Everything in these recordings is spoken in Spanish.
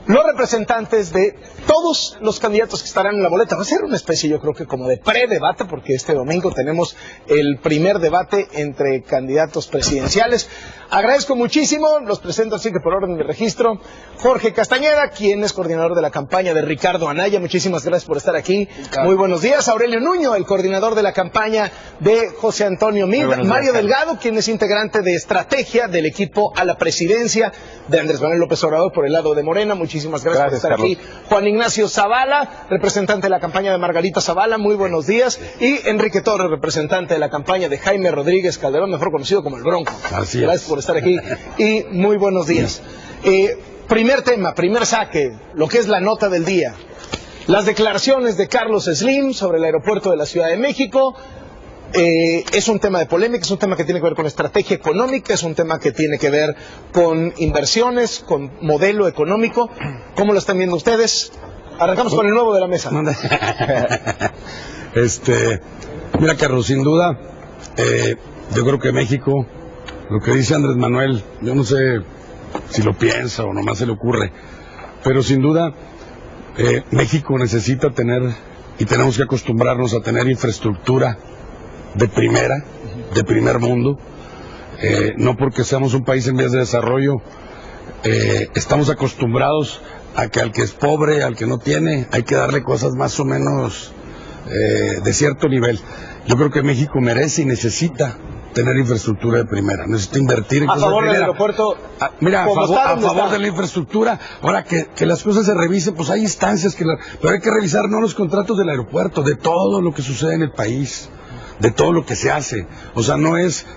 los representantes de todos los candidatos que estarán en la boleta. Va a ser una especie, yo creo que como de pre-debate, porque este domingo tenemos el primer debate entre candidatos presidenciales. Agradezco muchísimo, los presento así que por orden de registro, Jorge Castañeda, quien es coordinador de la campaña de Ricardo Anaya. Muchísimas gracias por estar aquí. Claro. Muy buenos días. Aurelio Nuño, el coordinador de la campaña de José Antonio Meade. Mario Delgado, quien es integrante de estrategia del equipo a la presidencia de Andrés Manuel López Obrador por el lado de Morena. Muchísimas gracias por estar aquí. Juan Ignacio Zavala, representante de la campaña de Margarita Zavala. Muy buenos días. Y Enrique Torres, representante de la campaña de Jaime Rodríguez Calderón, mejor conocido como el Bronco. Así es. Gracias por estar aquí y muy buenos días. Primer tema, primer saque, lo que es la nota del día. Las declaraciones de Carlos Slim sobre el aeropuerto de la Ciudad de México. Es un tema de polémica, es un tema que tiene que ver con estrategia económica, es un tema que tiene que ver con inversiones, con modelo económico. ¿Cómo lo están viendo ustedes? Arrancamos con el nuevo de la mesa. Mira, Carlos, sin duda, yo creo que México, lo que dice Andrés Manuel, yo no sé si lo piensa o nomás se le ocurre, pero sin duda México necesita tener, y tenemos que acostumbrarnos a tener infraestructura de primera, de primer mundo. No porque seamos un país en vías de desarrollo, estamos acostumbrados a que al que es pobre, al que no tiene, hay que darle cosas más o menos de cierto nivel. Yo creo que México merece y necesita tener infraestructura de primera, necesita invertir en cosas de primera. A favor del aeropuerto. Mira, a favor de la infraestructura. Ahora que las cosas se revisen, pues hay instancias pero hay que revisar no los contratos del aeropuerto, de todo lo que sucede en el país, de todo lo que se hace. O sea,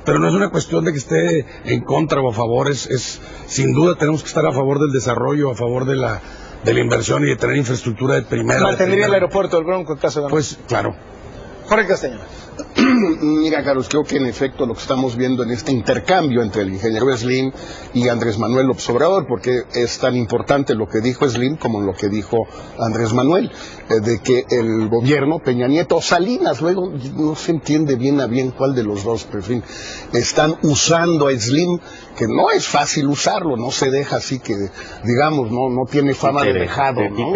pero no es una cuestión de que esté en contra o a favor, es sin duda tenemos que estar a favor del desarrollo, a favor de la inversión y de tener infraestructura de primera. ¿Mantendría el aeropuerto del Bronco en caso de... Pues, claro. Jorge Castañeda. Mira, Carlos, creo que en efecto lo que estamos viendo en este intercambio entre el ingeniero Slim y Andrés Manuel López Obrador, porque es tan importante lo que dijo Slim como lo que dijo Andrés Manuel, de que el gobierno, Peña Nieto o Salinas, luego no se entiende bien a bien cuál de los dos, pero en fin, están usando a Slim, que no es fácil usarlo, no se deja así que, digamos, no tiene fama de dejado, ¿no?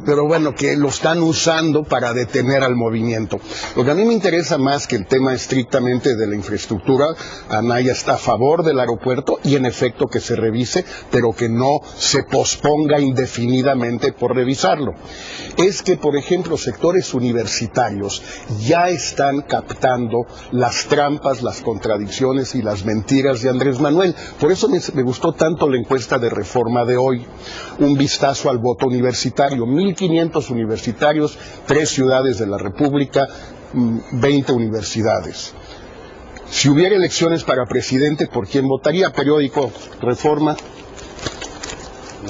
Pero bueno, que lo están usando para detener al movimiento. Lo que a mí me interesa más que el tema estrictamente de la infraestructura, Anaya está a favor del aeropuerto y en efecto que se revise, pero que no se posponga indefinidamente por revisarlo. Es que, por ejemplo, sectores universitarios ya están captando las trampas, las contradicciones y las mentiras de Andrés Manuel. Por eso me gustó tanto la encuesta de Reforma de hoy. Un vistazo al voto universitario. 1.500 universitarios, 3 ciudades de la República, 20 universidades. Si hubiera elecciones para presidente, ¿por quién votaría? Periódico Reforma.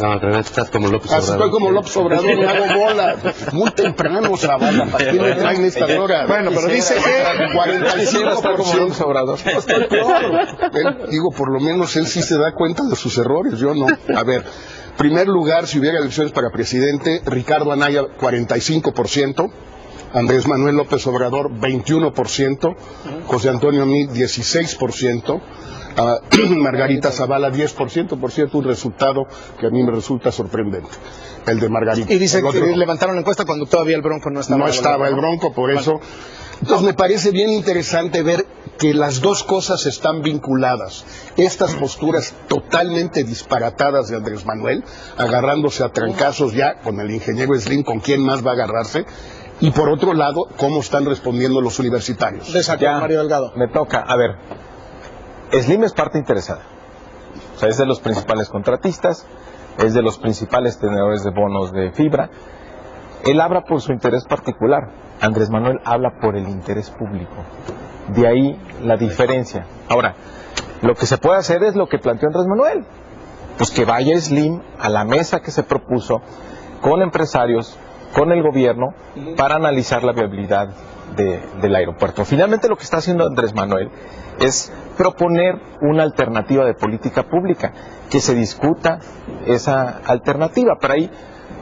No, al revés, estás como López Obrador. Estoy como López Obrador, me hago bola. Muy temprano, Zavala, ¿para qué me traen estas horas? Bueno, pero dice que 45%. No, estoy peor. Digo, por lo menos él sí se da cuenta de sus errores, yo no. A ver, primer lugar, si hubiera elecciones para presidente, Ricardo Anaya, 45%. Andrés Manuel López Obrador, 21%, José Antonio Meade, 16%, Margarita Zavala, 10%, por cierto, un resultado que a mí me resulta sorprendente, el de Margarita. Y dice que levantaron la encuesta cuando todavía el Bronco no estaba. No estaba el Bronco, por eso. Entonces me parece bien interesante ver que las dos cosas están vinculadas. Estas posturas totalmente disparatadas de Andrés Manuel, agarrándose a trancazos ya con el ingeniero Slim, ¿con quién más va a agarrarse? Y por otro lado, ¿cómo están respondiendo los universitarios? Mario Delgado. Me toca, a ver, Slim es parte interesada. O sea, es de los principales contratistas, es de los principales tenedores de bonos de fibra. Él habla por su interés particular. Andrés Manuel habla por el interés público. De ahí la diferencia. Ahora, lo que se puede hacer es lo que planteó Andrés Manuel. Pues que vaya Slim a la mesa que se propuso con empresarios, con el gobierno, para analizar la viabilidad del aeropuerto. Finalmente lo que está haciendo Andrés Manuel es proponer una alternativa de política pública, que se discuta esa alternativa. Pero ahí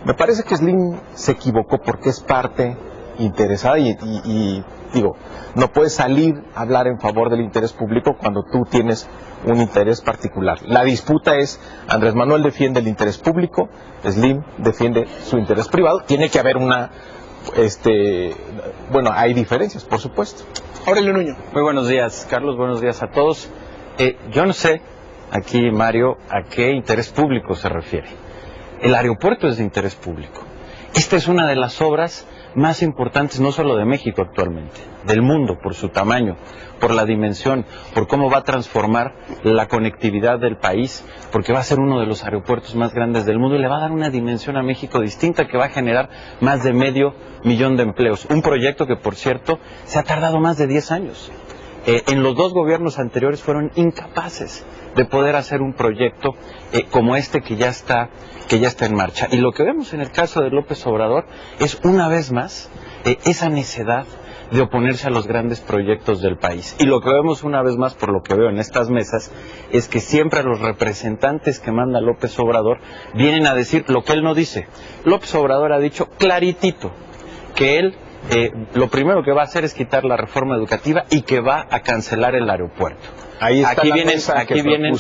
me parece que Slim se equivocó porque es parte interesada y digo, no puedes salir a hablar en favor del interés público cuando tú tienes un interés particular. La disputa es, Andrés Manuel defiende el interés público, Slim defiende su interés privado. Tiene que haber una, bueno, hay diferencias, por supuesto. Aurelio Nuño. Muy buenos días, Carlos, buenos días a todos. Yo no sé, aquí Mario, a qué interés público se refiere. El aeropuerto es de interés público. Esta es una de las obras más importantes, no solo de México actualmente, del mundo, por su tamaño, por la dimensión, por cómo va a transformar la conectividad del país, porque va a ser uno de los aeropuertos más grandes del mundo y le va a dar una dimensión a México distinta que va a generar más de 500,000 de empleos. Un proyecto que, por cierto, se ha tardado más de 10 años. En los 2 gobiernos anteriores fueron incapaces de poder hacer un proyecto como este que ya está en marcha. Y lo que vemos en el caso de López Obrador es, una vez más, esa necedad de oponerse a los grandes proyectos del país. Y lo que vemos una vez más, por lo que veo en estas mesas, es que siempre los representantes que manda López Obrador vienen a decir lo que él no dice. López Obrador ha dicho claritito que él lo primero que va a hacer es quitar la reforma educativa y que va a cancelar el aeropuerto. Ahí está aquí vienen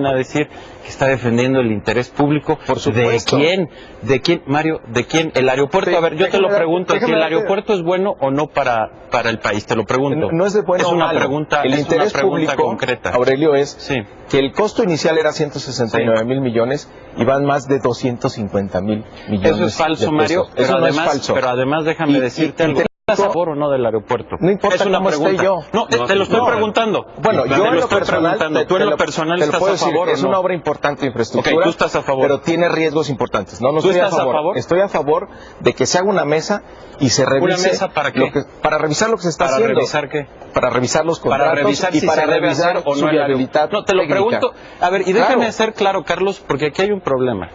a decir que está defendiendo el interés público. Por supuesto. ¿De quién, Mario? ¿De quién? El aeropuerto, a ver, yo te lo pregunto, si el aeropuerto es bueno o no para el país, te lo pregunto. No es de bueno es una o malo. pregunta, el interés público, concreta. Aurelio, es sí, que el costo inicial era 169,000 millones y van más de 250,000 millones. Eso es falso, Mario, Eso no es falso. Pero además déjame decirte algo. ¿Estás a favor o no del aeropuerto? No importa es una cómo pregunta. esté yo. No, te lo estoy preguntando. Bueno, yo en lo personal, tú en lo personal estás a favor, es una obra importante de infraestructura. Ok, tú estás a favor. Pero tiene riesgos importantes. No, ¿Tú estoy estás a favor. Estoy a favor de que se haga una mesa y se revise. ¿Una mesa para qué? Para revisar lo que se está haciendo. ¿Para revisar qué? Para revisar los contratos para revisar y si para se debe revisar hacer o su no viabilidad. No, te lo técnica. pregunto. A ver, y déjame ser claro, Carlos, porque aquí hay un problema.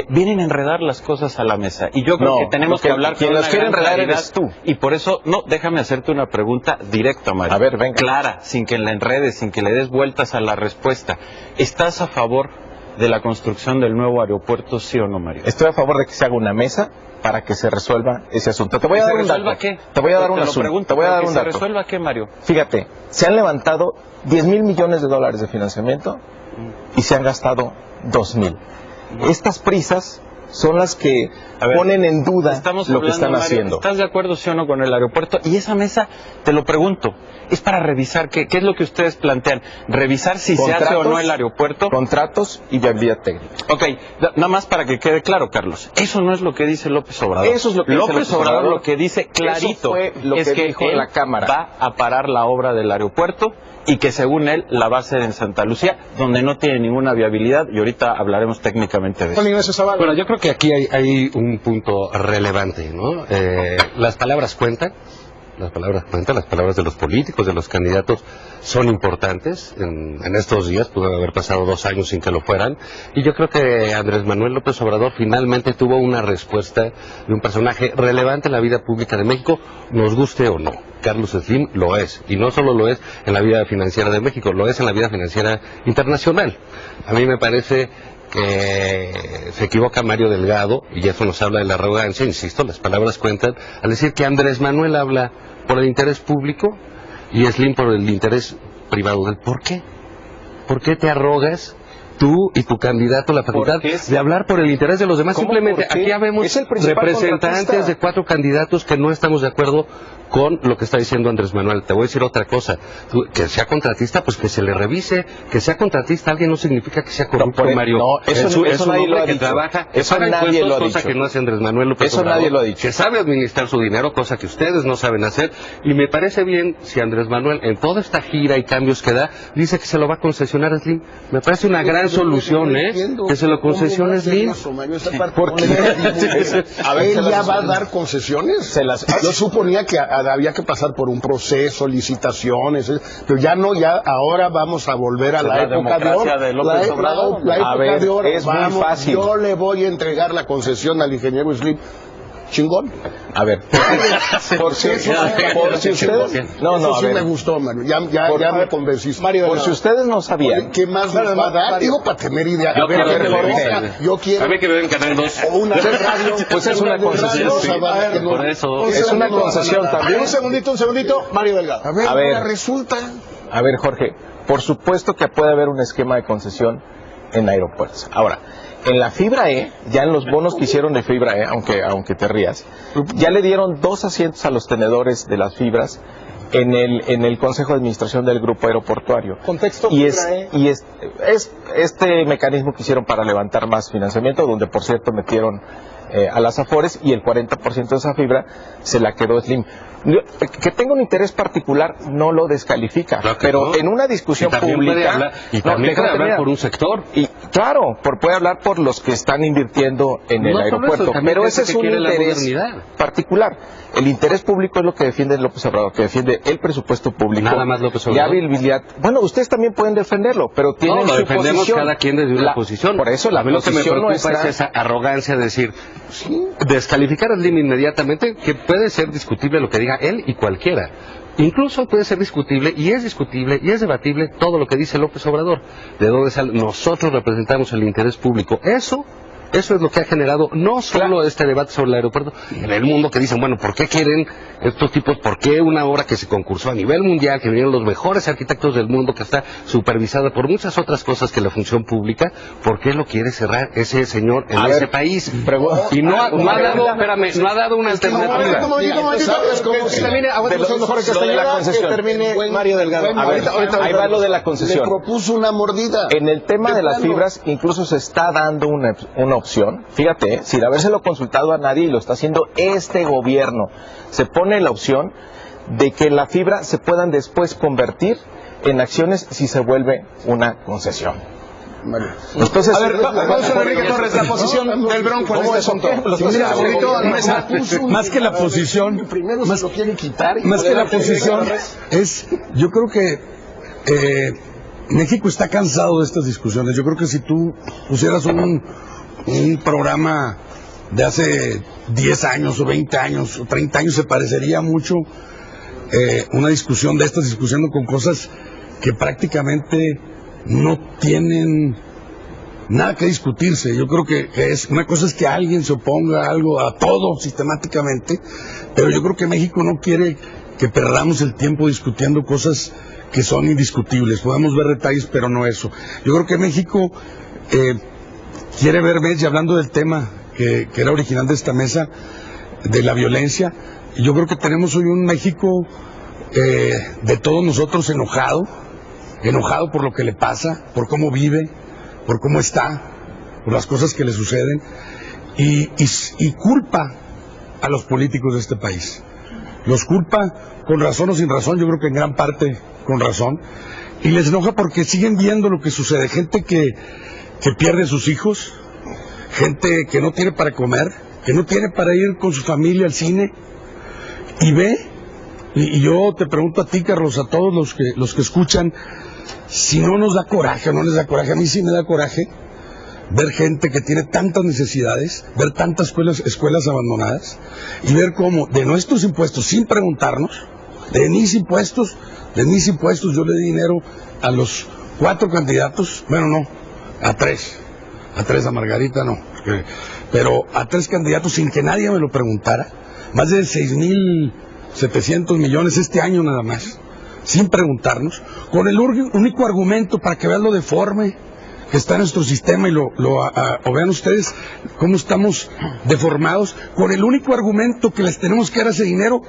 Vienen a enredar las cosas a la mesa y yo creo que tenemos que hablar con una gran claridad. Tú. Y por eso, déjame hacerte una pregunta directa, Mario. A ver, venga. Clara, sin que la enredes, sin que le des vueltas a la respuesta. ¿Estás a favor de la construcción del nuevo aeropuerto, sí o no, Mario? Estoy a favor de que se haga una mesa para que se resuelva ese asunto. Te voy a dar un dato. ¿Qué? Te voy a dar un dato. asunto. Te voy a dar un dato. ¿Se resuelva qué, Mario? Fíjate, se han levantado 10,000 millones de dólares de financiamiento y se han gastado 2,000. Estas prisas son las que ponen en duda lo que están haciendo. ¿Estás de acuerdo, sí o no, con el aeropuerto? Y esa mesa, te lo pregunto, es para revisar qué es lo que ustedes plantean. Revisar si se hace o no el aeropuerto. Contratos y viabilidad técnica. Ok, nada más para que quede claro, Carlos. Eso no es lo que dice López Obrador. Eso es lo que dice López Obrador. Lo que dice clarito eso fue lo es que dijo en la Cámara. Va a parar la obra del aeropuerto y que según él la va a hacer en Santa Lucía, donde no tiene ninguna viabilidad, y ahorita hablaremos técnicamente de eso. Bueno, yo creo que aquí hay un punto relevante, ¿no? Las palabras cuentan, las palabras de los políticos, de los candidatos, son importantes. En estos días pudo haber pasado 2 años sin que lo fueran, y yo creo que Andrés Manuel López Obrador finalmente tuvo una respuesta de un personaje relevante en la vida pública de México, nos guste o no. Carlos Slim lo es, y no solo lo es en la vida financiera de México, lo es en la vida financiera internacional. A mí me parece que se equivoca Mario Delgado, y eso nos habla de la arrogancia, insisto, las palabras cuentan, al decir que Andrés Manuel habla por el interés público y Slim por el interés privado. ¿Por qué? ¿Por qué te arrogas tú y tu candidato la facultad de hablar por el interés de los demás? Simplemente aquí ya vemos representantes de 4 candidatos que no estamos de acuerdo con lo que está diciendo Andrés Manuel. Te voy a decir otra cosa, que sea contratista, pues que se le revise, que sea contratista alguien no significa que sea corrupto, Mario. No, eso nadie lo ha dicho. Trabaja, eso nadie lo ha dicho. Cosa que no hace Andrés Manuel López Obrador. Eso nadie lo ha dicho. Que sabe administrar su dinero, cosa que ustedes no saben hacer, y me parece bien si Andrés Manuel en toda esta gira y cambios que da, dice que se lo va a concesionar a Slim. Me parece una gran solución, que se lo concesione Slim. ¿Por qué? A ver, ¿ella va a dar concesiones? Yo suponía que había que pasar por un proceso, licitaciones, pero ya no, ya ahora vamos a volver a la época de oro. La época de oro. Es muy fácil. Yo le voy a entregar la concesión al ingeniero Slim. Chingón. A ver, por si ustedes... No, eso a sí ver. me gustó, Mario. Ya me convenciste. Por si ustedes no sabían. ¿Qué más nos va a dar? Digo, para tener idea. A ver, yo quiero... A ver que me den Canal 2. O una radio. Pues es una concesión. Por eso. Es una concesión también. Un segundito. Mario Delgado. A ver, resulta... A ver, Jorge, por supuesto que puede haber un esquema de concesión en aeropuertos. Ahora, en la fibra E, ya en los bonos que hicieron de fibra E, aunque te rías, ya le dieron 2 asientos a los tenedores de las fibras en el Consejo de Administración del Grupo Aeroportuario. Contexto Y fibra E. es este mecanismo que hicieron para levantar más financiamiento, donde por cierto metieron a las Afores, y el 40% de esa fibra se la quedó Slim. Que tenga un interés particular no lo descalifica, Claro que pero no. en una discusión También pública... puede hablar, también puede hablar por un sector. Y claro, puede hablar por los que están invirtiendo en el No solo aeropuerto, eso, también pero gente ese es que un quiere la interés modernidad. particular. El interés público es lo que defiende López Obrador, que defiende el presupuesto público. Nada más López y Obrador. habilidad. Bueno, ustedes también pueden defenderlo, pero tienen No, lo su defendemos posición. cada quien desde una posición. Por eso la a mí lo que me posición preocupa nuestra... es esa arrogancia de decir, descalificar a Slim inmediatamente, que puede ser discutible lo que diga él y cualquiera. Incluso puede ser discutible y es debatible todo lo que dice López Obrador. ¿De dónde sale? Nosotros representamos el interés público. Eso es lo que ha generado no solo este debate sobre el aeropuerto, en el mundo, que dicen, bueno, ¿por qué quieren estos tipos? ¿Por qué una obra que se concursó a nivel mundial, que vinieron los mejores arquitectos del mundo, que está supervisada por muchas otras cosas que la función pública, ¿por qué lo quiere cerrar ese señor en ese país? Y no ha dado una alternativa. Termine Mario Delgado. Ahí va lo de la concesión. Le propuso una mordida. En el tema de las fibras, incluso se está dando una opción, fíjate, sin habérselo consultado a nadie, y lo está haciendo este gobierno. Se pone la opción de que la fibra se puedan después convertir en acciones si se vuelve una concesión. Entonces, A ver, vamos a Enrique Torres, la posición del Bronco en este asunto. Más que la posición, más que la posición, yo creo que México está cansado de estas discusiones. Yo creo que si tú pusieras un programa de hace 10 años o 20 años o 30 años, se parecería mucho una discusión de estas, discutiendo con cosas que prácticamente no tienen nada que discutirse. Yo creo que es una cosa, es que alguien se oponga a algo, a todo sistemáticamente, pero yo creo que México no quiere que perdamos el tiempo discutiendo cosas que son indiscutibles. Podemos ver detalles, pero no eso. Yo creo que México quiere ver, y hablando del tema que era original de esta mesa, de la violencia, yo creo que tenemos hoy un México de todos nosotros enojado por lo que le pasa, por cómo vive, por cómo está, por las cosas que le suceden, y culpa a los políticos de este país. Los culpa con razón o sin razón, yo creo que en gran parte con razón, y les enoja porque siguen viendo lo que sucede. Gente que pierde a sus hijos, gente que no tiene para comer, que no tiene para ir con su familia al cine, y ve, y yo te pregunto a ti, Carlos, a todos los que escuchan, si no nos da coraje o no les da coraje. A mí sí me da coraje ver gente que tiene tantas necesidades, ver tantas escuelas abandonadas, y ver cómo de nuestros impuestos, sin preguntarnos, de mis impuestos, yo le di dinero a los 4 candidatos, bueno, no, a 3, a Margarita no, pero a 3 candidatos sin que nadie me lo preguntara, más de 6,700 millones este año nada más, sin preguntarnos, con el único argumento, para que vean lo deforme que está en nuestro sistema, y o vean ustedes cómo estamos deformados, con el único argumento que les tenemos que dar ese dinero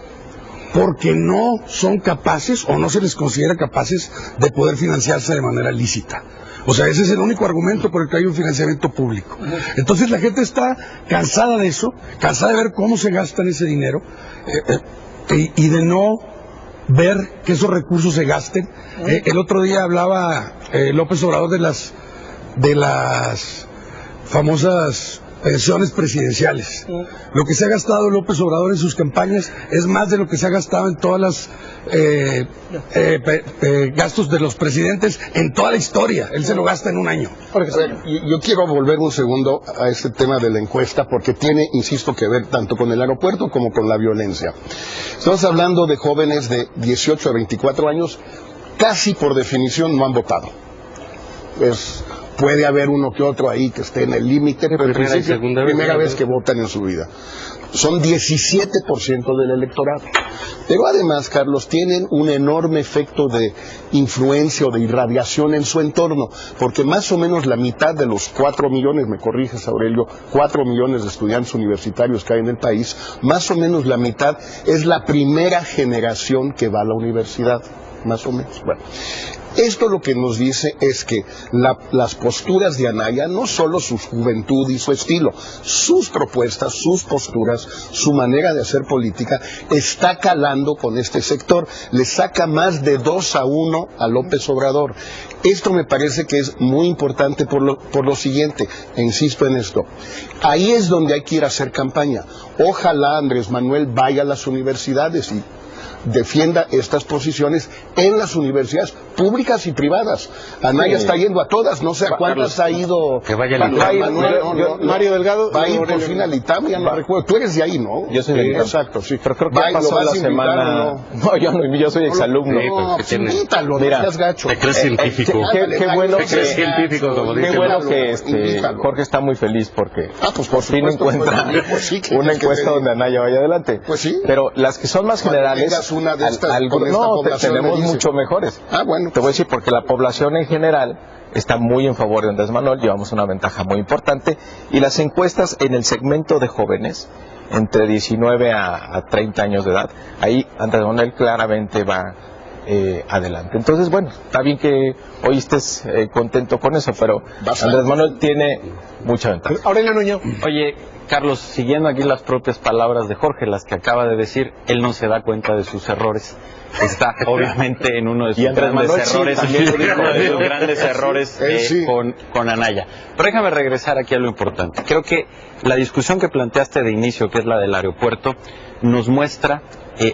porque no son capaces o no se les considera capaces de poder financiarse de manera lícita. O sea, ese es el único argumento por el que hay un financiamiento público. Entonces la gente está cansada de eso, cansada de ver cómo se gastan ese dinero, y de no ver que esos recursos se gasten. El otro día hablaba López Obrador de las famosas pensiones presidenciales. Lo que se ha gastado López Obrador en sus campañas es más de lo que se ha gastado en todas las gastos de los presidentes en toda la historia. Él se lo gasta en un año. Yo quiero volver un segundo a este tema de la encuesta, porque tiene, insisto, que ver tanto con el aeropuerto como con la violencia. Estamos hablando de jóvenes de 18 a 24 años, casi por definición no han votado. Es puede haber uno que otro ahí que esté en el límite, pero en primera y principio, segunda vez, primera vez que votan en su vida. Son 17% del electorado. Pero además, Carlos, tienen un enorme efecto de influencia o de irradiación en su entorno, porque más o menos la mitad de los 4 millones, me corriges Aurelio, 4 millones de estudiantes universitarios que hay en el país, más o menos la mitad es la primera generación que va a la universidad, más o menos. Bueno, esto lo que nos dice es que las posturas de Anaya, no solo su juventud y su estilo, sus propuestas, sus posturas, su manera de hacer política, está calando con este sector. Le saca más de 2-1 a López Obrador. Esto me parece que es muy importante por lo siguiente, e insisto en esto. Ahí es donde hay que ir a hacer campaña. Ojalá Andrés Manuel vaya a las universidades y defienda estas posiciones en las universidades públicas y privadas. Anaya está yendo a todas, no sé a cuántas ha ido. Que vaya al ITAM. Mario Delgado. Va a ir por fin al ITAM, ya no recuerdo. Tú eres de ahí, ¿no? Yo soy de ITAM. Exacto, sí. Pero creo que pasó la semana. No, yo soy exalumno. No, pues invítalo, Mira, no seas gacho. Te crees científico. Qué bueno Te crees científico, como qué dicen. bueno que Invítalo. Jorge está muy feliz porque Pues por fin supuesto, encuentra pues sí, que una es que encuesta te- donde Anaya vaya adelante. Pues sí. Pero las que son más Cuando generales, tengas una de estas con esta no, población, tenemos me dice. mucho mejores. Bueno. Te voy a decir porque la población en general está muy en favor de Andrés Manuel, llevamos una ventaja muy importante, y las encuestas en el segmento de jóvenes, entre 19 a 30 años de edad, ahí Andrés Manuel claramente va adelante. Entonces, bueno, está bien que hoy estés contento con eso, pero Andrés Manuel tiene mucha ventaja. Aurelio Nuño. Oye, Carlos, siguiendo aquí las propias palabras de Jorge, las que acaba de decir, él no se da cuenta de sus errores. Está obviamente en uno de sus Y Andrés grandes Manuel sí, errores, también lo dijo. uno de sus grandes errores sí. con Anaya. Pero déjame regresar aquí a lo importante. Creo que la discusión que planteaste de inicio, que es la del aeropuerto, nos muestra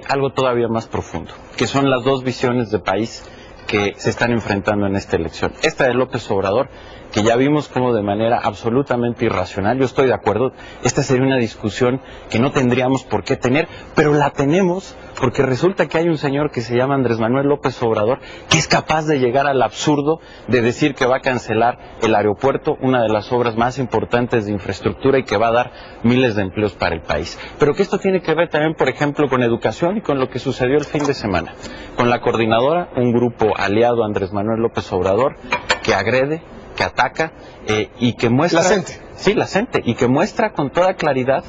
algo todavía más profundo, que son las dos visiones de país que se están enfrentando en esta elección. Esta de López Obrador, que ya vimos como de manera absolutamente irracional, yo estoy de acuerdo, esta sería una discusión que no tendríamos por qué tener, pero la tenemos porque resulta que hay un señor que se llama Andrés Manuel López Obrador, que es capaz de llegar al absurdo de decir que va a cancelar el aeropuerto, una de las obras más importantes de infraestructura y que va a dar miles de empleos para el país. Pero que esto tiene que ver también, por ejemplo, con educación y con lo que sucedió el fin de semana, con la coordinadora, un grupo aliado a Andrés Manuel López Obrador, que agrede, que ataca y que muestra... La CENTE. Sí, la CENTE, y que muestra con toda claridad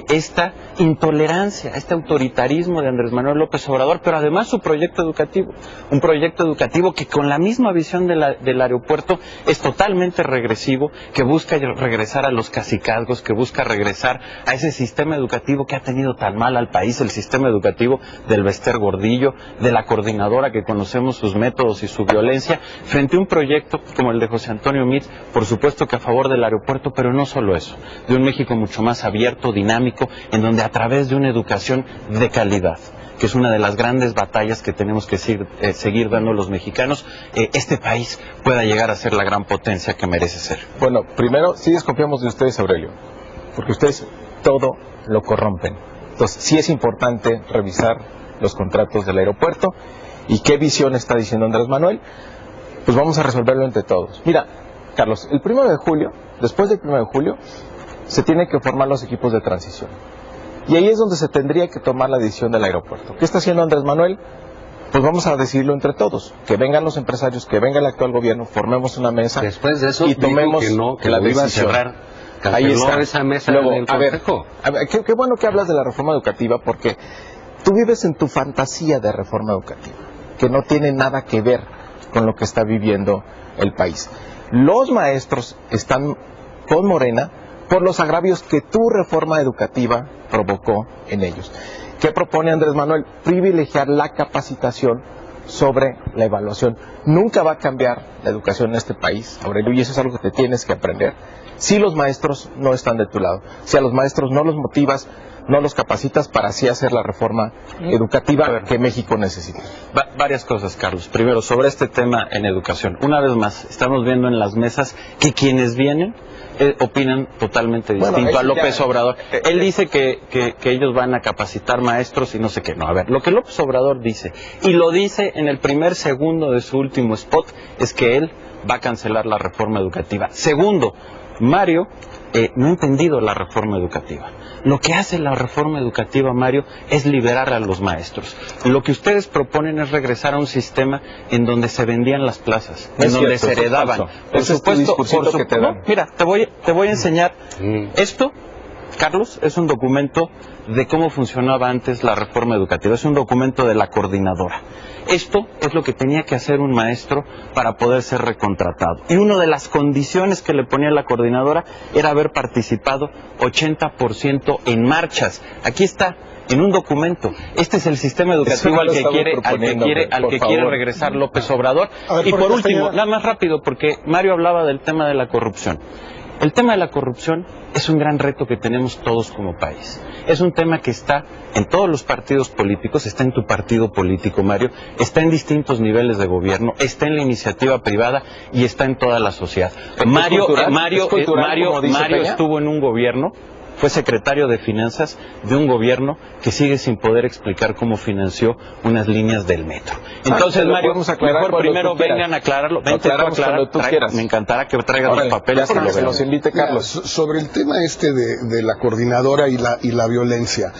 esta intolerancia, este autoritarismo de Andrés Manuel López Obrador, pero además su proyecto educativo, un proyecto educativo que con la misma visión del aeropuerto es totalmente regresivo, que busca regresar a los cacicazgos, que busca regresar a ese sistema educativo que ha tenido tan mal al país, el sistema educativo del Bester Gordillo, de la coordinadora que conocemos sus métodos y su violencia, frente a un proyecto como el de José Antonio Meade, por supuesto que a favor del aeropuerto, pero no solo eso, de un México mucho más abierto, dinámico, en donde a través de una educación de calidad, que es una de las grandes batallas que tenemos que seguir dando los mexicanos, este país pueda llegar a ser la gran potencia que merece ser. Bueno, primero, sí desconfiamos de ustedes, Aurelio, porque ustedes todo lo corrompen. Entonces, sí es importante revisar los contratos del aeropuerto y qué visión está diciendo Andrés Manuel. Pues vamos a resolverlo entre todos. Mira, Carlos, el 1 de julio, después del 1 de julio, se tienen que formar los equipos de transición. Y ahí es donde se tendría que tomar la decisión del aeropuerto. ¿Qué está haciendo Andrés Manuel? Pues vamos a decidirlo entre todos. Que vengan los empresarios, que venga el actual gobierno, formemos una mesa. Después de eso, y tomemos que la lo iba a decisión. cerrar. Ahí Canceló está. esa mesa Luego, del Consejo. qué bueno que hablas de la reforma educativa, porque tú vives en tu fantasía de reforma educativa, que no tiene nada que ver con lo que está viviendo el país. Los maestros están con Morena por los agravios que tu reforma educativa provocó en ellos. ¿Qué propone Andrés Manuel? Privilegiar la capacitación sobre la evaluación. Nunca va a cambiar la educación en este país, Aurelio, y eso es algo que te tienes que aprender. Si los maestros no están de tu lado, si a los maestros no los motivas, no los capacitas para así hacer la reforma educativa que México necesita. Varias cosas, Carlos. Primero, sobre este tema en educación. Una vez más, estamos viendo en las mesas que quienes vienen opinan totalmente distinto a López Obrador. Él dice que ellos van a capacitar maestros y no sé qué. No, a ver, lo que López Obrador dice, y lo dice en el primer segundo de su último spot, es que él va a cancelar la reforma educativa. Segundo, Mario no ha entendido la reforma educativa. Lo que hace la reforma educativa, Mario, es liberar a los maestros. Lo que ustedes proponen es regresar a un sistema en donde se vendían las plazas, en donde se heredaban. Por supuesto, que te dan. Mira, te voy a enseñar. Esto, Carlos, es un documento de cómo funcionaba antes la reforma educativa. Es un documento de la coordinadora. Esto es lo que tenía que hacer un maestro para poder ser recontratado. Y una de las condiciones que le ponía la coordinadora era haber participado 80% en marchas. Aquí está, en un documento. Este es el sistema educativo al que quiere regresar López Obrador. Y por último, nada más rápido, porque Mario hablaba del tema de la corrupción. El tema de la corrupción es un gran reto que tenemos todos como país. Es un tema que está en todos los partidos políticos, está en tu partido político, Mario, está en distintos niveles de gobierno, está en la iniciativa privada y está en toda la sociedad. Mario estuvo en un gobierno, fue secretario de Finanzas de un gobierno que sigue sin poder explicar cómo financió unas líneas del metro. Entonces, Mario, mejor primero vengan a aclararlo. Vente tú a aclarar. Me encantará que traigas los papeles. Que se los invite, Carlos. Sobre el tema de la coordinadora y la violencia.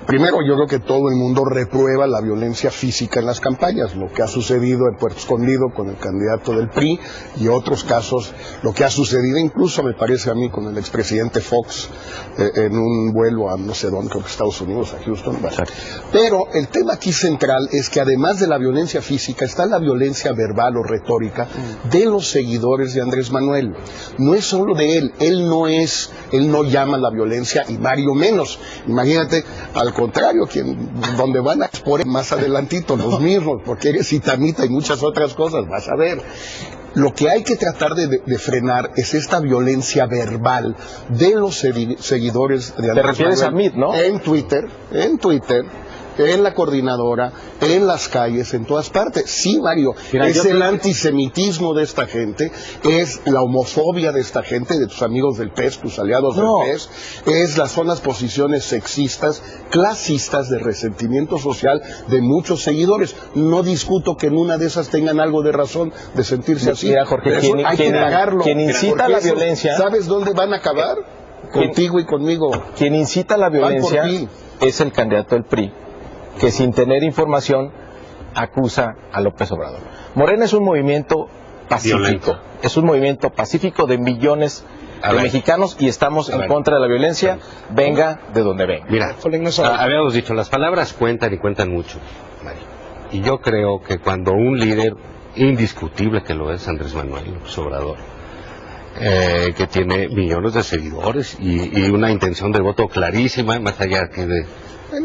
Primero, yo creo que todo el mundo reprueba la violencia física en las campañas, lo que ha sucedido en Puerto Escondido con el candidato del PRI y otros casos, lo que ha sucedido incluso, me parece a mí, con el expresidente Fox en un vuelo a no sé dónde, creo que Estados Unidos, a Houston. Bueno. Pero el tema aquí central es que además de la violencia física está la violencia verbal o retórica de los seguidores de Andrés Manuel. No es solo de él no llama la violencia y Mario menos. Imagínate, al contrario, donde van a exponer más adelantito los mismos, porque eres itamita y muchas otras cosas, vas a ver. Lo que hay que tratar de frenar es esta violencia verbal de los seguidores de Andrés Manuel. Te refieres a Meet, ¿no? En Twitter, en la coordinadora, en las calles, en todas partes. Sí, Mario, es el antisemitismo de esta gente, es la homofobia de esta gente, de tus amigos del PES, tus aliados del PES, son las posiciones sexistas, clasistas, de resentimiento social de muchos seguidores. No discuto que en una de esas tengan algo de razón de sentirse así. Mira, Jorge, quien incita a la violencia... ¿Sabes dónde van a acabar? Contigo y conmigo. Quien incita a la violencia es el candidato del PRI, que sin tener información acusa a López Obrador. Morena es un movimiento pacífico, violento. Es un movimiento pacífico de millones de mexicanos y estamos en contra de la violencia, venga de donde venga. Mira, habíamos dicho, las palabras cuentan y cuentan mucho, Mario. Y yo creo que cuando un líder indiscutible, que lo es Andrés Manuel López Obrador, que tiene millones de seguidores y una intención de voto clarísima, más allá que de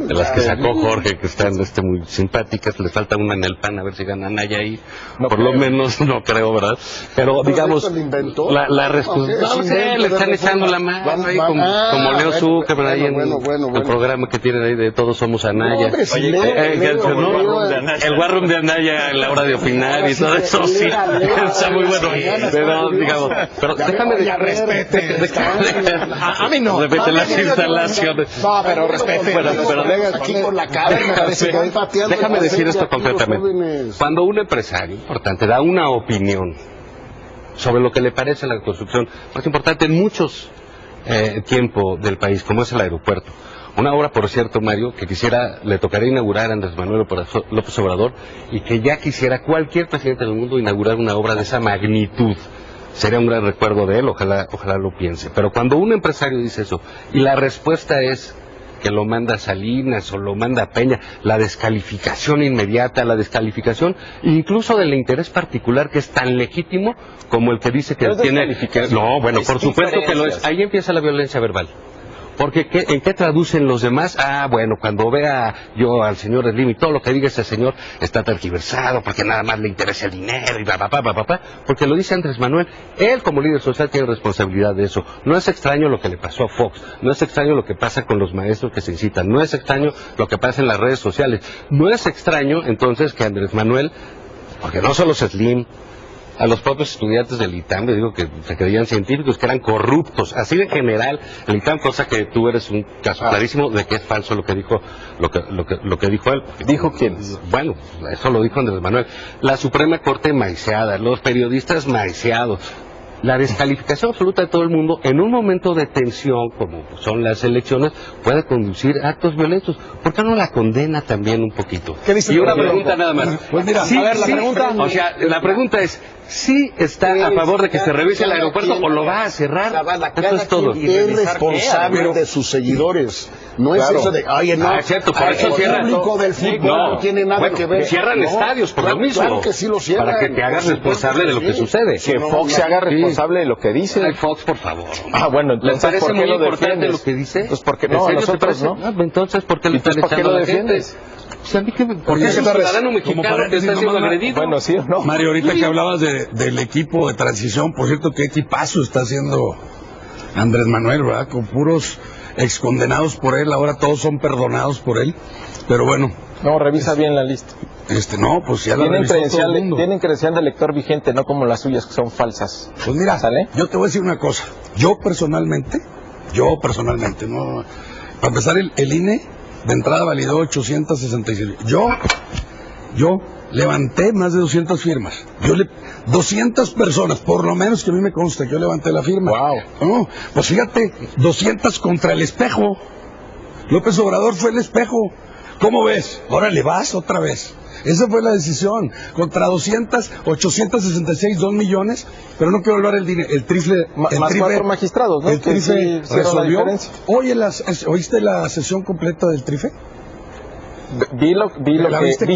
las que sacó Jorge, que están muy simpáticas, le falta una en el PAN, a ver si gana Anaya ahí, no por creo. Lo menos no creo, ¿verdad? Pero digamos, la respuesta, no sé, le están echando la mano ahí, como Leo Zuckerberg ahí en el programa que tienen ahí de Todos Somos Anaya. El War Room de Anaya en la hora de opinar y todo eso, sí, está muy bueno. Pero, digamos, pero déjame a mí no. Repite las instalaciones. No, pero respete. Pero déjame decir esto concretamente. Cuando un empresario importante da una opinión sobre lo que le parece la construcción más importante en muchos tiempo del país, como es el aeropuerto, una obra, por cierto, Mario, que le tocaría inaugurar a Andrés Manuel López Obrador y que ya quisiera cualquier presidente del mundo inaugurar una obra de esa magnitud. Sería un gran recuerdo de él, ojalá lo piense. Pero cuando un empresario dice eso y la respuesta es que lo manda Salinas o lo manda Peña, la descalificación inmediata, la descalificación incluso del interés particular que es tan legítimo como el que dice que tiene... No, bueno, por supuesto que lo es. Ahí empieza la violencia verbal. Porque ¿en qué traducen los demás? Bueno, cuando vea yo al señor Slim y todo lo que diga ese señor está tergiversado porque nada más le interesa el dinero y porque lo dice Andrés Manuel. Él como líder social tiene responsabilidad de eso. No es extraño lo que le pasó a Fox, no es extraño lo que pasa con los maestros que se incitan, no es extraño lo que pasa en las redes sociales, no es extraño entonces que Andrés Manuel, porque no solo es Slim, a los propios estudiantes del ITAM, les digo que se creían científicos, que eran corruptos, así de general el ITAM, cosa que tú eres un caso clarísimo de que es falso lo que dijo lo que dijo él. ¿Dijo quién? Bueno, eso lo dijo Andrés Manuel. La Suprema Corte maiciada, los periodistas maiciados. La descalificación absoluta de todo el mundo en un momento de tensión, como son las elecciones, puede conducir a actos violentos. ¿Por qué no la condena también un poquito? ¿Qué dice y una el pregunta nada más. Pues mira, Sí, a ver, la sí, pregunta. o sea, la pregunta es, ¿sí está a favor de que se revise el aeropuerto o lo va a cerrar? Eso es todo. Es responsable de sus seguidores. No es eso de, oye, no, Cierto, por eso el cierran. público del fútbol no tiene nada bueno, que ver. Cierran No, estadios por lo mismo. Claro que sí lo cierran. Para que te hagas Por supuesto responsable de lo que sí. sucede. Que Fox se haga responsable de lo que dice. Ay, Fox, por favor. Ah, bueno, ¿Les entonces, parece ¿por qué muy lo importante defiendes? lo que dice? Pues porque ¿En no, a serio te nosotros parece? no. Ah, entonces, ¿por qué le están Entonces, ¿para qué echando lo a la gente? defiendes? Pues a mí que, porque es un Gutiérrez, ciudadano como mexicano que paréntesis, está siendo nomás, agredido. Bueno, sí o no. Mario, ahorita que hablabas del equipo de transición, por cierto, qué equipazo está haciendo Andrés Manuel, ¿verdad? Con puros excondenados por él, ahora todos son perdonados por él, pero bueno. No, revisa bien la lista. No, pues ya la Tienen revisó todo el mundo. credencial de lector vigente, no como las suyas que son falsas. Pues mira, ¿Sale? yo te voy a decir una cosa. Yo personalmente, no, para empezar el INE de entrada validó 866. Yo levanté más de 200 firmas. 200 personas, por lo menos que a mí me consta, que yo levanté la firma. Wow. No, pues fíjate, 200 contra el espejo. López Obrador fue el espejo. ¿Cómo ves? Órale, vas otra vez. Esa fue la decisión. Contra 200, 866, 2 millones, pero no quiero hablar el trifle. Más el 4 magistrados, ¿no? El Que trife sí hicieron la resolvió. diferencia. Oye, ¿oíste la sesión completa del trife? Vi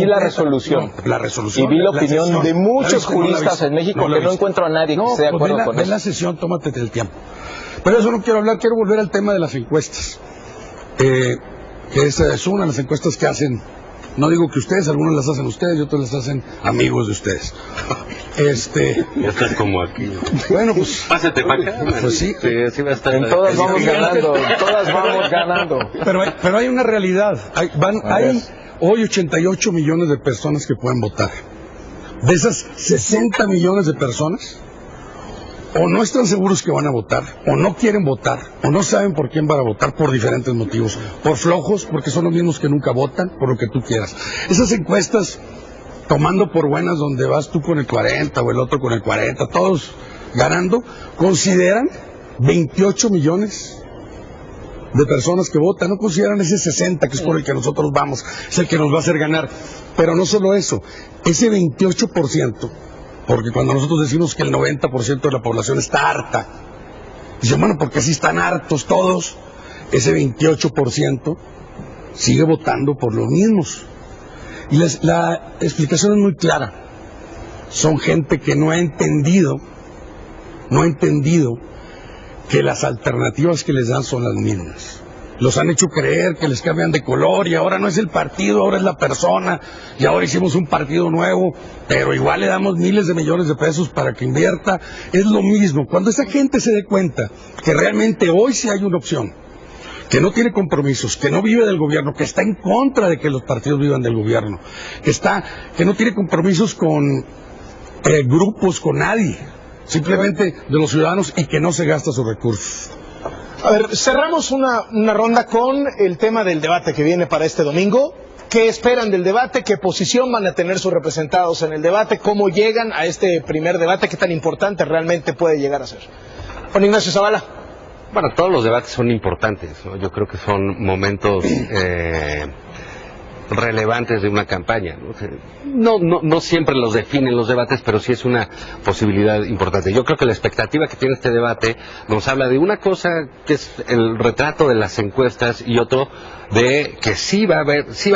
la resolución. No, la resolución. Y vi la la opinión sesión. de ¿La muchos viste? No la juristas viste. en México No la que no viste. encuentro a nadie que esté de acuerdo con ve eso. la sesión, tómate el tiempo. Pero eso no quiero hablar, quiero volver al tema de las encuestas. Que es una de las encuestas que hacen, no digo que ustedes, algunas las hacen ustedes y otras las hacen amigos de ustedes. Ya estás como aquí. Bueno, pues. Pásate para acá. Pues sí. Así va a estar. En todas vamos ganando, en todas vamos ganando. Pero hay una realidad. Hay hoy 88 millones de personas que pueden votar. De esas 60 millones de personas, o no están seguros que van a votar, o no quieren votar, o no saben por quién van a votar por diferentes motivos. Por flojos, porque son los mismos que nunca votan, por lo que tú quieras. Esas encuestas, tomando por buenas donde vas tú con el 40 o el otro con el 40, todos ganando, consideran 28 millones de personas que votan, no consideran ese 60 que es por el que nosotros vamos, es el que nos va a hacer ganar. Pero no solo eso, ese 28%, porque cuando nosotros decimos que el 90% de la población está harta, dicen, bueno, porque si están hartos todos, ese 28% sigue votando por los mismos. Y la explicación es muy clara. Son gente que no ha entendido que las alternativas que les dan son las mismas. Los han hecho creer que les cambian de color y ahora no es el partido, ahora es la persona y ahora hicimos un partido nuevo, pero igual le damos miles de millones de pesos para que invierta. Es lo mismo. Cuando esa gente se dé cuenta que realmente hoy sí hay una opción, que no tiene compromisos, que no vive del gobierno, que está en contra de que los partidos vivan del gobierno, que no tiene compromisos con grupos, con nadie, simplemente de los ciudadanos, y que no se gasta sus recursos. A ver, cerramos una ronda con el tema del debate que viene para este domingo. ¿Qué esperan del debate? ¿Qué posición van a tener sus representados en el debate? ¿Cómo llegan a este primer debate? ¿Qué tan importante realmente puede llegar a ser? Juan Ignacio Zavala. Bueno, todos los debates son importantes, ¿no? Yo creo que son momentos relevantes de una campaña, ¿no? No siempre los definen los debates, pero sí es una posibilidad importante. Yo creo que la expectativa que tiene este debate nos habla de una cosa que es el retrato de las encuestas y otro de que sí va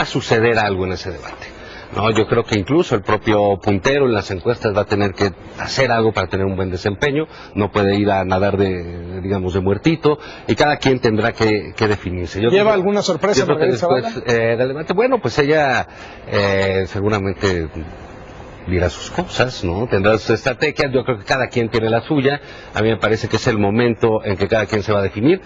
a suceder algo en ese debate. No, yo creo que incluso el propio puntero en las encuestas va a tener que hacer algo para tener un buen desempeño, no puede ir a nadar de muertito, y cada quien tendrá que definirse. ¿Lleva alguna sorpresa Margarita Zavala? Del debate? Bueno, pues ella seguramente dirá sus cosas, ¿no? Tendrá sus estrategias, yo creo que cada quien tiene la suya, a mí me parece que es el momento en que cada quien se va a definir.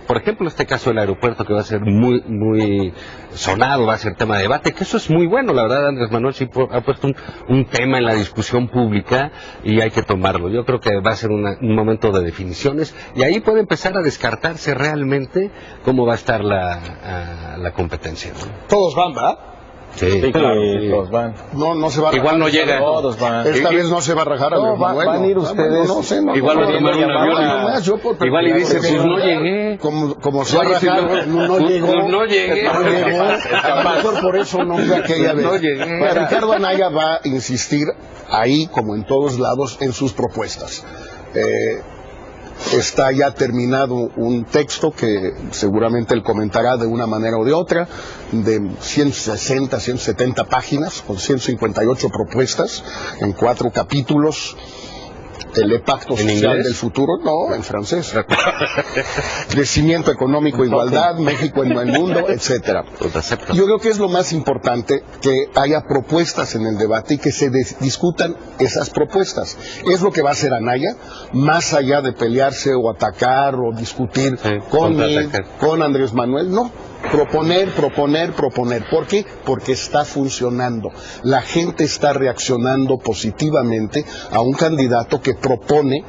Por ejemplo, este caso del aeropuerto que va a ser muy sonado, va a ser tema de debate, que eso es muy bueno, la verdad. Andrés Manuel sí ha puesto un tema en la discusión pública y hay que tomarlo. Yo creo que va a ser un momento de definiciones y ahí puede empezar a descartarse realmente cómo va a estar la competencia, ¿no? Todos van, ¿verdad? Sí, claro, todos van. No se va a rajar. Igual no llega. Todos van. Esta vez no se va a rajar a No, van a ir ustedes. No sé, Igual va a tomar un avión. Igual y dice, pues no llegué. Como se va a rajar, no llegó. No llegué. No llegó. A lo mejor por eso no fue aquella vez. No llegué. Pues Ricardo Anaya va a insistir ahí, como en todos lados, en sus propuestas. Está ya terminado un texto que seguramente él comentará de una manera o de otra, de 160, 170 páginas, con 158 propuestas, en 4 capítulos. El Pacto Social del Futuro, no, en francés. Crecimiento económico, igualdad, México en el mundo, etcétera. Yo creo que es lo más importante, que haya propuestas en el debate y que se discutan esas propuestas. Es lo que va a hacer Anaya, más allá de pelearse o atacar o discutir con Andrés Manuel, no. Proponer. ¿Por qué? Porque está funcionando. La gente está reaccionando positivamente a un candidato que propone.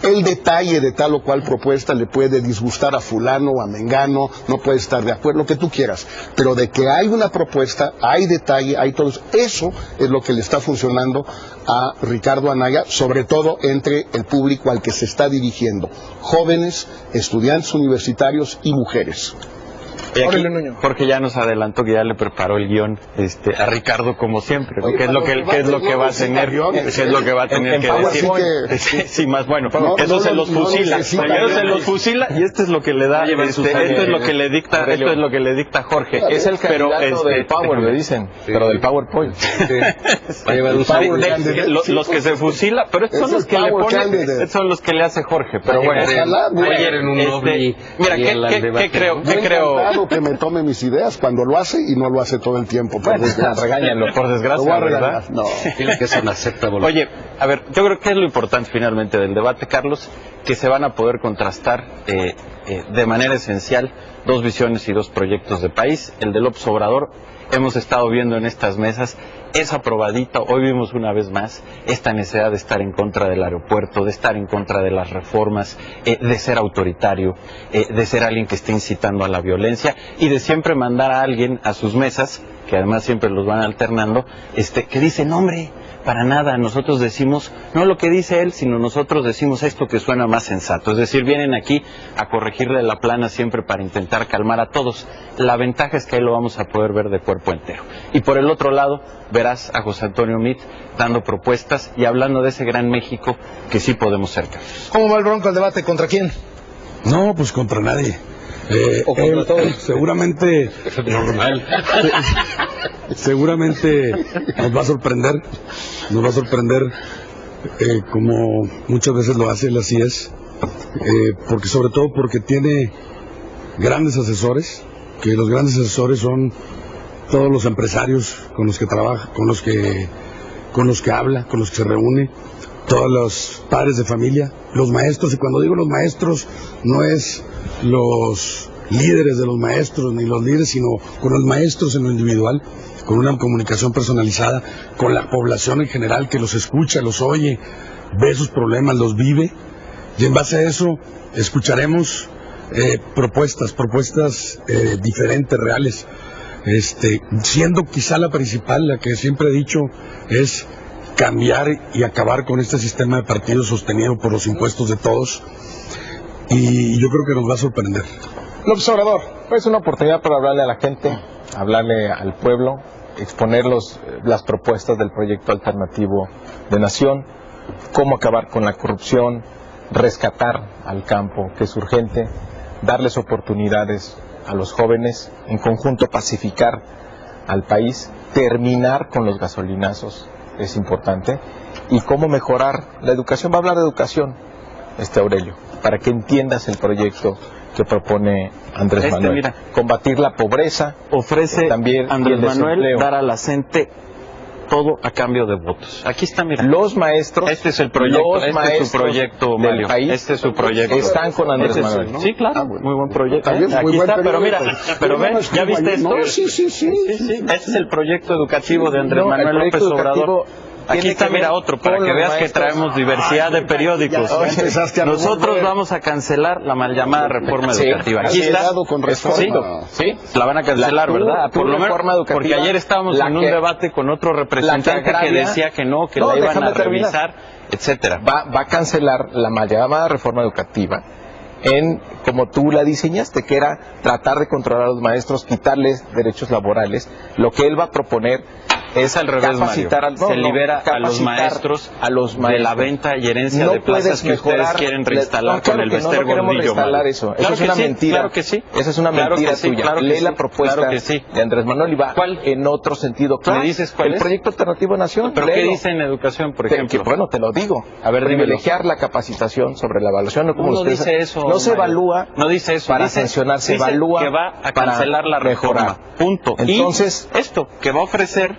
El detalle de tal o cual propuesta le puede disgustar a fulano o a mengano, no puede estar de acuerdo, lo que tú quieras, pero de que hay una propuesta, hay detalle, hay todo eso es lo que le está funcionando a Ricardo Anaya, sobre todo entre el público al que se está dirigiendo, jóvenes, estudiantes universitarios y mujeres. Y aquí, Jorge ya nos adelantó que ya le preparó el guión a Ricardo como siempre, ¿no? ¿Qué es lo que va a tener? ¿Qué es lo que va a tener que decir? Sí, más bueno, eso se los fusila. Primero se los fusila y esto es lo que le da, esto es lo que le dicta Jorge. Es el candidato del Power, le dicen, pero del PowerPoint. Los que se fusila, pero estos son los que le pone, estos son los que le hace Jorge. Pero bueno, ayer en un lobby. Mira, ¿qué creo? Que me tome mis ideas cuando lo hace y no lo hace todo el tiempo. Regáñalo, por desgracia, ¿verdad? No. Tiene que ser una secta voluntaria. Oye, a ver, yo creo que es lo importante finalmente del debate, Carlos, que se van a poder contrastar de manera esencial 2 visiones y 2 proyectos de país. El de López Obrador, hemos estado viendo en estas mesas, es aprobadito. Hoy vimos una vez más esta necesidad de estar en contra del aeropuerto, de estar en contra de las reformas, de ser autoritario, de ser alguien que esté incitando a la violencia y de siempre mandar a alguien a sus mesas, que además siempre los van alternando, que dice, no hombre, para nada, nosotros decimos, no lo que dice él, sino nosotros decimos esto que suena más sensato. Es decir, vienen aquí a corregirle la plana siempre para intentar calmar a todos. La ventaja es que ahí lo vamos a poder ver de cuerpo entero. Y por el otro lado, verás a José Antonio Meade dando propuestas y hablando de ese gran México que sí podemos ser. ¿Cómo va el Bronco el debate? ¿Contra quién? No, pues contra nadie. O contra todos. Seguramente nos va a sorprender como muchas veces lo hace, él así es, porque sobre todo porque tiene grandes asesores, que los grandes asesores son todos los empresarios con los que trabaja, con los que habla, con los que se reúne, todos los padres de familia, los maestros, y cuando digo los maestros no es los líderes de los maestros ni los líderes, sino con los maestros en lo individual, con una comunicación personalizada con la población en general, que los escucha, los oye, ve sus problemas, los vive, y en base a eso escucharemos propuestas diferentes, reales, siendo quizá la principal, la que siempre he dicho, es cambiar y acabar con este sistema de partidos sostenido por los impuestos de todos, y yo creo que nos va a sorprender. López Obrador. Es una oportunidad para hablarle a la gente, hablarle al pueblo, exponer las propuestas del proyecto alternativo de nación, cómo acabar con la corrupción, rescatar al campo, que es urgente, darles oportunidades a los jóvenes, en conjunto pacificar al país, terminar con los gasolinazos, es importante, y cómo mejorar la educación. Va a hablar de educación, Aurelio, para que entiendas el proyecto que propone Andrés Manuel. Mira, combatir la pobreza, ofrece también Andrés Manuel dar a la gente todo a cambio de votos. Aquí está, mira. Los maestros, Este es el proyecto, los este es su proyecto, del Mario. país Este es su proyecto. están con Andrés Este es- Manuel, ¿no? Sí, claro, bueno. muy buen proyecto. Está bien, muy Aquí buen está, pero mira, periódico. pero ven, ¿ya viste esto? No, sí. Sí, sí, este es el proyecto educativo de Andrés No, el Manuel proyecto López Obrador. educativo Aquí tiene está, que mira, ver otro, para con que los veas que maestros. traemos diversidad de periódicos. ya empezaste a Nosotros revolver. vamos a cancelar la mal llamada reforma Sí, educativa. Aquí así está. es, dado con reforma. Sí, la van a cancelar, Tu ¿verdad? Por lo menos, reforma educativa, porque ayer estábamos la en un que- debate con otro representante que agravia- decía que no, que No, la iban déjame a terminar. revisar, etcétera. Va a cancelar la mal llamada reforma educativa en como tú la diseñaste, que era tratar de controlar a los maestros, quitarles derechos laborales. Lo que él va a proponer Es al revés, Mario. Se libera a los maestros de la venta y herencia No de plazas puedes que mejorar, ustedes quieren reinstalar no, claro con el que no, Bester no queremos Gordillo. reinstalar Mario. eso. Claro Es que una sí, mentira. Claro que sí. Esa es una Claro mentira que sí, tuya. claro que Lee sí, la propuesta claro que sí. de Andrés Manuel y va ¿Cuál? en otro sentido. Claro, ¿Me dices cuál el es? proyecto alternativo Nación. ¿Pero qué léelo. dice en educación, por Que, ejemplo? bueno, te lo digo. A ver, dímelo. Privilegiar la capacitación sobre la evaluación. No, como No ustedes- dice eso. No se Mario. evalúa No dice eso. para dice, sancionar, se dice evalúa que va a para cancelar la reforma. mejorar. Punto. Entonces- y esto, que va a ofrecer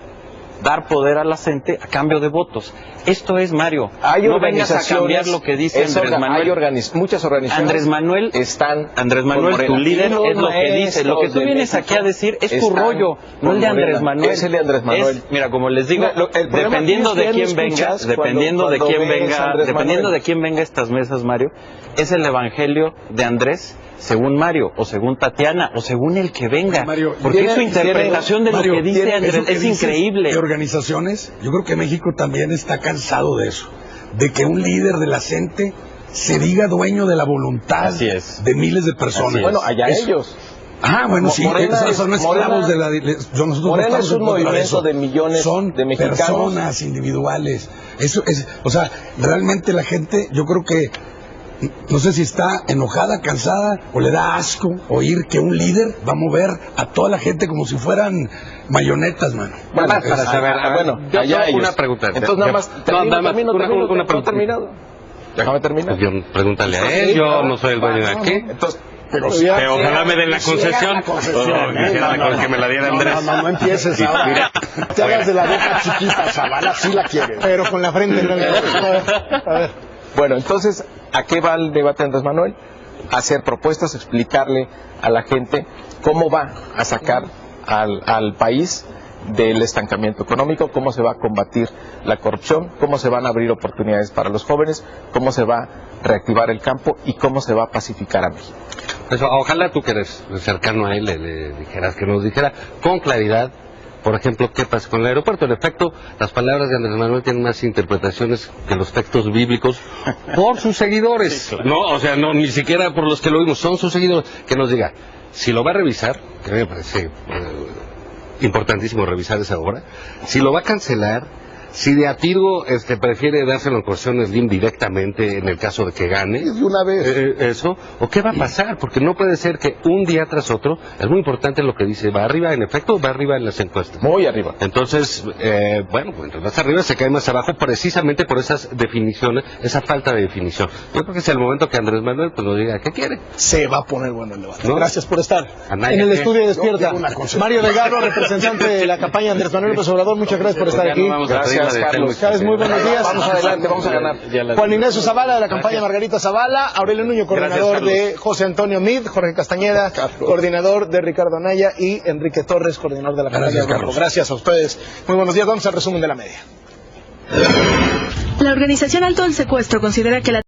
dar poder a la gente a cambio de votos. Esto es, Mario. Hay no vengas a cambiar organizaciones, lo que dice es Andrés orga- Manuel. hay muchas organizaciones Andrés Manuel, están Andrés con Manuel, Morena. tu líder, Y los es lo que dice. Lo que tú maestros vienes de aquí a decir es tu están rollo, no el de con Andrés Morena. Manuel. Es el de Andrés Manuel. Mira, como les digo, Mira, el problema dependiendo aquí es de que ya quién no venga, escuchas dependiendo de cuando quién ves a venga, Andrés dependiendo Manuel. de quién venga a estas mesas, Mario, es el evangelio de Andrés según Mario, o según Tatiana, o según el que venga. Mario, porque tiene- su interpretación de Mario, lo que dice tiene- Andrés eso que es dices increíble. De organizaciones, yo creo que México también está cansado de eso, de que un líder de la gente se diga dueño de la voluntad Así es. de miles de personas. Así es. Bueno, allá Eso. ellos. Ah, bueno, sí, Morena esos es- son esclavos de la... Nosotros no Morena estamos es un en contra movimiento eso. de millones son de mexicanos. personas individuales. Eso es, o sea, realmente la gente, yo creo que, no sé si está enojada, cansada, o le da asco oír que un líder va a mover a toda la gente como si fueran mayonetas, mano. Bueno, Nada más para saber, a ver, bueno, yo allá tengo ellos. una pregunta. Entonces nada más, nada más, una no pregunta. terminado. Déjame terminar. Yo, pregúntale a él, yo no soy el dueño de aquí. Entonces, Pero Pero ojalá me den la concesión. Quisiera que me la diera Andrés. No empieces ahora. Te hagas de la boca chiquita, chaval, así la quieres. Pero con la frente en blanco. A ver. bueno, entonces, ¿a qué va el debate de Andrés Manuel? Hacer propuestas, explicarle a la gente cómo va a sacar al país del estancamiento económico, cómo se va a combatir la corrupción, cómo se van a abrir oportunidades para los jóvenes, cómo se va a reactivar el campo y cómo se va a pacificar a México. Eso, ojalá tú que eres cercano a él le dijeras, que nos dijera con claridad, por ejemplo, qué pasa con el aeropuerto. En efecto, las palabras de Andrés Manuel tienen más interpretaciones que los textos bíblicos por sus seguidores. Sí, claro. No, o sea, no, ni siquiera por los que lo oímos, son sus seguidores. Que nos diga, si lo va a revisar, que a mí me parece importantísimo revisar esa obra, si lo va a cancelar, si de a tiro prefiere dárselo en concesión Slim directamente en el caso de que gane, De una vez. eso, o qué va a pasar, porque no puede ser que un día tras otro, es muy importante lo que dice, va arriba, en efecto, va arriba en las encuestas. Muy arriba. Entonces, bueno, mientras más arriba se cae más abajo, precisamente por esas definiciones, esa falta de definición. Yo creo que es el momento que Andrés Manuel pues nos diga, ¿qué quiere? Se va a poner bueno el debate. ¿No? Gracias por estar Anaya, en el ¿qué? estudio Despierta. Una cosa. Mario Delgado, representante de la campaña Andrés Manuel López Obrador, muchas gracias por estar Ya aquí. no vamos a pedir la de Gracias, Telmex. Carlos, muy buenos días. Vamos adelante, vamos a ganar. Juan Ignacio Zavala de la campaña Margarita Zavala, Aurelio Nuño, coordinador Gracias, de José Antonio Mid, Jorge Castañeda, coordinador de Ricardo Anaya y Enrique Torres, coordinador de la campaña Gracias, Grupo. Carlos. Gracias a ustedes. Muy buenos días, vamos al resumen de la media. La organización Alto del Secuestro considera que la